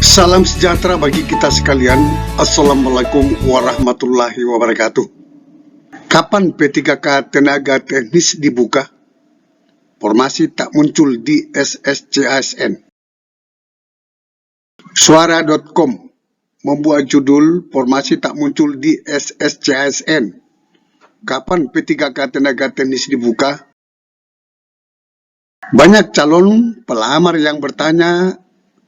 Salam sejahtera bagi kita sekalian. Assalamualaikum warahmatullahi wabarakatuh. Kapan P3K tenaga teknis dibuka? Formasi tak muncul di SSCASN. Suara.com membuat judul formasi tak muncul di SSCASN. Kapan P3K tenaga teknis dibuka? Banyak calon pelamar yang bertanya,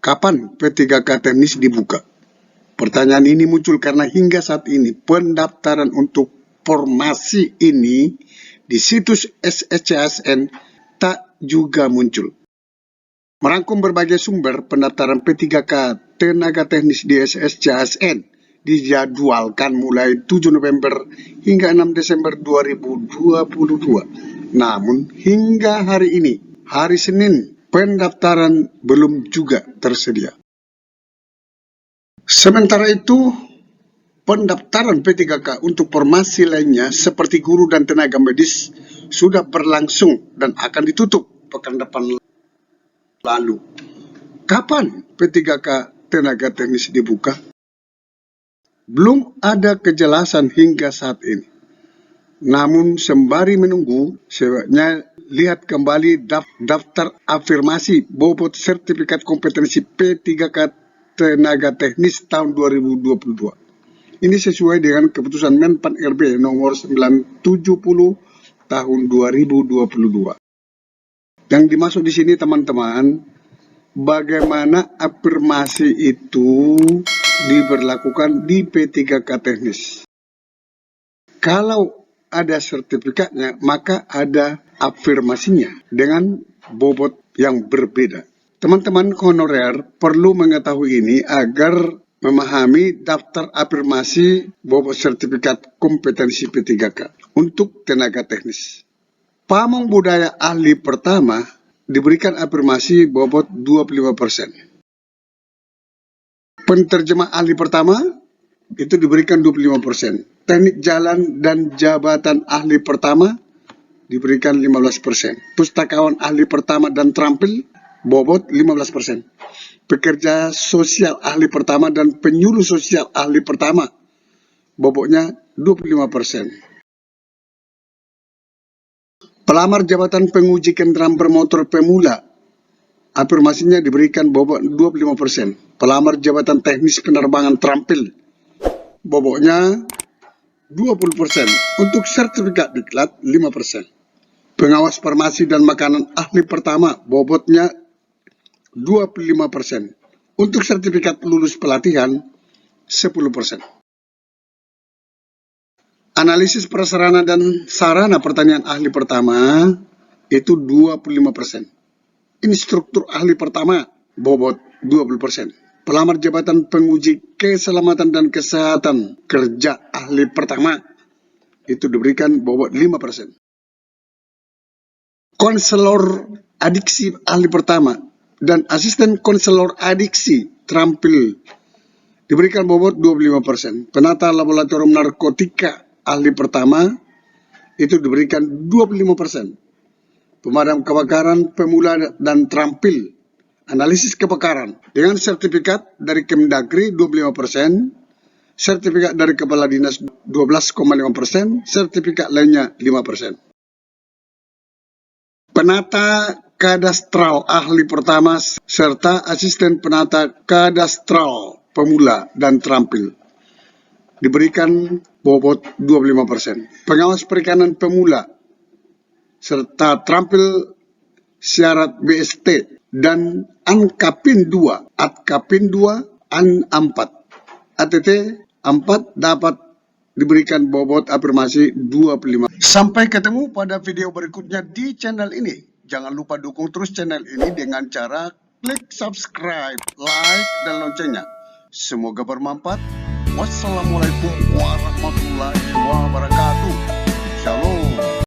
kapan P3K teknis dibuka? Pertanyaan ini muncul karena hingga saat ini pendaftaran untuk formasi ini di situs SSCASN tak juga muncul. Merangkum berbagai sumber, pendaftaran P3K tenaga teknis di SSCASN dijadwalkan mulai 7 November hingga 6 Desember 2022. Namun hingga hari ini, hari Senin, pendaftaran belum juga tersedia. Sementara itu, pendaftaran P3K untuk formasi lainnya seperti guru dan tenaga medis sudah berlangsung dan akan ditutup pekan depan lalu. Kapan P3K tenaga teknis dibuka? Belum ada kejelasan hingga saat ini. Namun sembari menunggu, sebaiknya lihat kembali daftar afirmasi bobot sertifikat kompetensi P3K tenaga teknis tahun 2022. Ini sesuai dengan keputusan Menpan RB nomor 970 tahun 2022. Yang dimaksud di sini teman-teman, bagaimana afirmasi itu diberlakukan di P3K teknis. Kalau ada sertifikatnya, maka ada afirmasinya dengan bobot yang berbeda. Teman-teman honorer perlu mengetahui ini agar memahami daftar afirmasi bobot sertifikat kompetensi P3K untuk tenaga teknis. Pamong budaya ahli pertama diberikan afirmasi bobot 25%. Penterjemah ahli pertama itu diberikan 25%. Teknik jalan dan jabatan ahli pertama diberikan 15%. Pustakawan ahli pertama dan terampil bobot 15%. Pekerja sosial ahli pertama dan penyuluh sosial ahli pertama bobotnya 25%. Pelamar jabatan penguji kendaraan bermotor pemula afirmasinya diberikan bobot 25%. Pelamar jabatan teknis penerbangan terampil bobotnya 20%. Untuk sertifikat diklat 5%. Pengawas farmasi dan makanan ahli pertama bobotnya 25%. Untuk sertifikat lulus pelatihan 10%. Analisis prasarana dan sarana pertanian ahli pertama itu 25%. Instruktur ahli pertama bobot 20%. Pelamar jabatan penguji keselamatan dan kesehatan kerja ahli pertama itu diberikan bobot 5%. Konselor adiksi ahli pertama dan asisten konselor adiksi terampil diberikan bobot 25%. Penata laboratorium narkotika ahli pertama itu diberikan 25%. Pemadam kebakaran pemula dan terampil analisis kebakaran dengan sertifikat dari Kemdagri 25%, sertifikat dari Kepala Dinas 12,5%, sertifikat lainnya 5%. Penata kadastral ahli pertama serta asisten penata kadastral pemula dan terampil diberikan bobot 25%. Pengawas perikanan pemula serta terampil syarat BST dan Ankapin 2, Atkapin 2, An 4. ATT 4 dapat diberikan bobot afirmasi 25. Sampai ketemu pada video berikutnya di channel ini. Jangan lupa dukung terus channel ini dengan cara klik subscribe, like, dan loncengnya. Semoga bermanfaat. Wassalamualaikum warahmatullahi wabarakatuh. Shalom.